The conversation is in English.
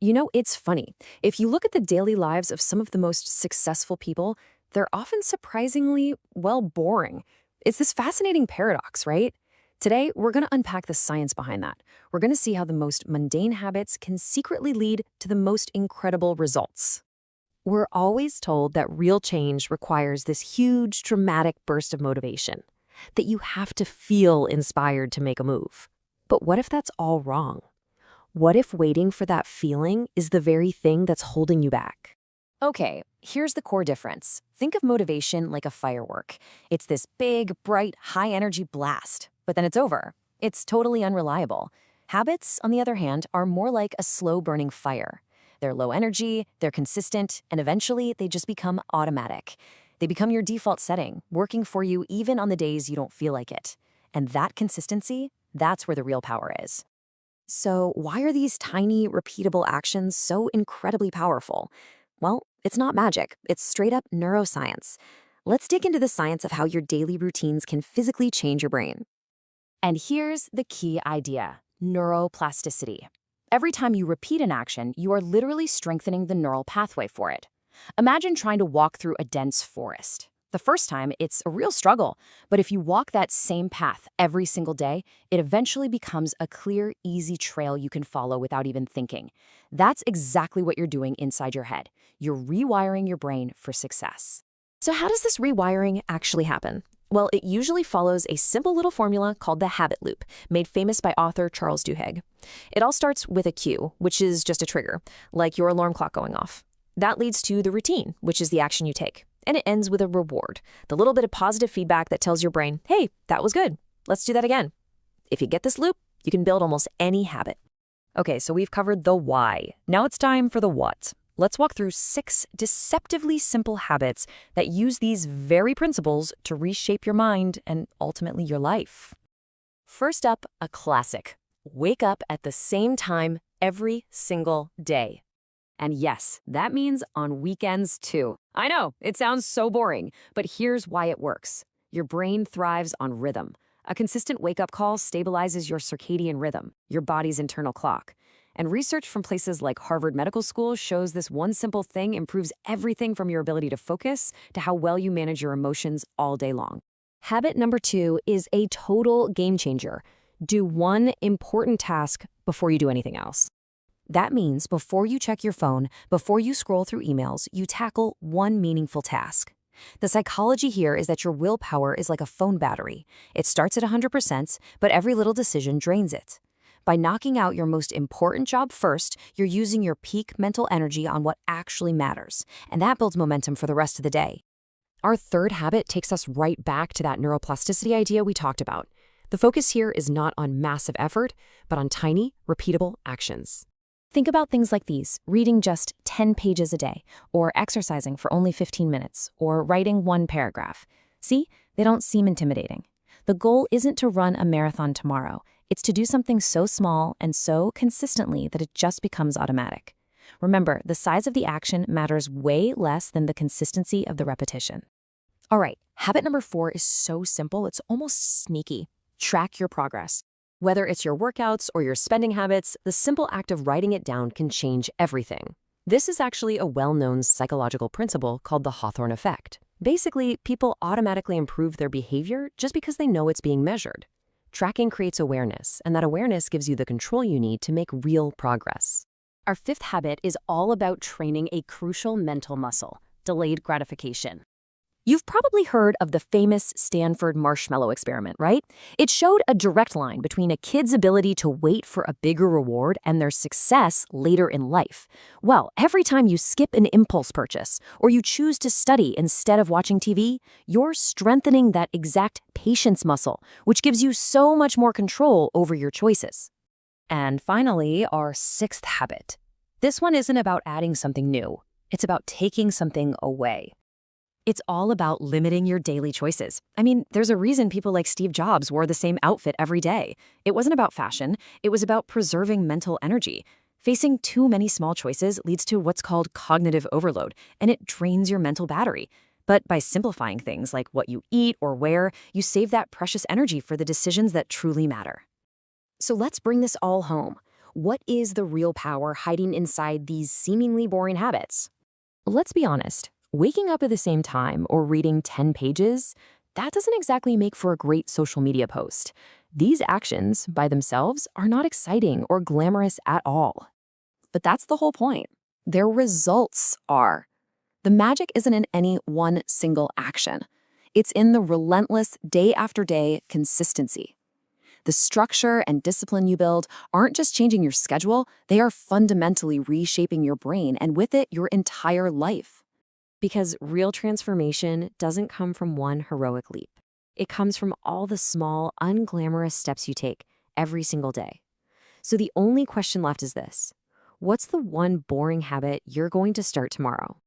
It's funny. If you look at the daily lives of some of the most successful people, they're often surprisingly, well, boring. It's this fascinating paradox, right? Today, we're going to unpack the science behind that. We're going to see how the most mundane habits can secretly lead to the most incredible results. We're always told that real change requires this huge, dramatic burst of motivation, that you have to feel inspired to make a move. But what if that's all wrong? What if waiting for that feeling is the very thing that's holding you back? Okay, here's the core difference. Think of motivation like a firework. It's this big, bright, high-energy blast, but then it's over. It's totally unreliable. Habits, on the other hand, are more like a slow-burning fire. They're low energy, they're consistent, and eventually they just become automatic. They become your default setting, working for you even on the days you don't feel like it. And that consistency, that's where the real power is. So why are these tiny, repeatable actions so incredibly powerful? Well, it's not magic. It's straight up neuroscience. Let's dig into the science of how your daily routines can physically change your brain. And here's the key idea: neuroplasticity. Every time you repeat an action, you are literally strengthening the neural pathway for it. Imagine trying to walk through a dense forest. The first time, it's a real struggle, but if you walk that same path every single day, it eventually becomes a clear, easy trail you can follow without even thinking. That's exactly what you're doing inside your head. You're rewiring your brain for success. So how does this rewiring actually happen? Well, it usually follows a simple little formula called the habit loop, made famous by author Charles Duhigg. It all starts with a cue, which is just a trigger, like your alarm clock going off. That leads to the routine, which is the action you take. And it ends with a reward, the little bit of positive feedback that tells your brain, hey, that was good. Let's do that again. If you get this loop, you can build almost any habit. Okay, so we've covered the why. Now it's time for the what. Let's walk through 6 deceptively simple habits that use these very principles to reshape your mind and ultimately your life. First up, a classic. Wake up at the same time every single day. And yes, that means on weekends too. I know, it sounds so boring, but here's why it works. Your brain thrives on rhythm. A consistent wake-up call stabilizes your circadian rhythm, your body's internal clock. And research from places like Harvard Medical School shows this one simple thing improves everything from your ability to focus to how well you manage your emotions all day long. Habit number 2 is a total game changer. Do one important task before you do anything else. That means before you check your phone, before you scroll through emails, you tackle one meaningful task. The psychology here is that your willpower is like a phone battery. It starts at 100%, but every little decision drains it. By knocking out your most important job first, you're using your peak mental energy on what actually matters, and that builds momentum for the rest of the day. Our third habit takes us right back to that neuroplasticity idea we talked about. The focus here is not on massive effort, but on tiny, repeatable actions. Think about things like these: reading just 10 pages a day, or exercising for only 15 minutes, or writing one paragraph. See, they don't seem intimidating. The goal isn't to run a marathon tomorrow. It's to do something so small and so consistently that it just becomes automatic. Remember, the size of the action matters way less than the consistency of the repetition. All right, habit number 4 is so simple, it's almost sneaky. Track your progress. Whether it's your workouts or your spending habits, the simple act of writing it down can change everything. This is actually a well-known psychological principle called the Hawthorne effect. Basically, people automatically improve their behavior just because they know it's being measured. Tracking creates awareness, and that awareness gives you the control you need to make real progress. Our 5th habit is all about training a crucial mental muscle: delayed gratification. You've probably heard of the famous Stanford marshmallow experiment, right? It showed a direct line between a kid's ability to wait for a bigger reward and their success later in life. Well, every time you skip an impulse purchase or you choose to study instead of watching TV, you're strengthening that exact patience muscle, which gives you so much more control over your choices. And finally, our 6th habit. This one isn't about adding something new. It's about taking something away. It's all about limiting your daily choices. I mean, there's a reason people like Steve Jobs wore the same outfit every day. It wasn't about fashion. It was about preserving mental energy. Facing too many small choices leads to what's called cognitive overload, and it drains your mental battery. But by simplifying things like what you eat or wear, you save that precious energy for the decisions that truly matter. So let's bring this all home. What is the real power hiding inside these seemingly boring habits? Let's be honest, waking up at the same time or reading 10 pages, that doesn't exactly make for a great social media post. These actions, by themselves, are not exciting or glamorous at all. But that's the whole point. Their results are. The magic isn't in any one single action. It's in the relentless, day after day consistency. The structure and discipline you build aren't just changing your schedule, they are fundamentally reshaping your brain and with it, your entire life. Because real transformation doesn't come from one heroic leap. It comes from all the small, unglamorous steps you take every single day. So the only question left is this: what's the one boring habit you're going to start tomorrow?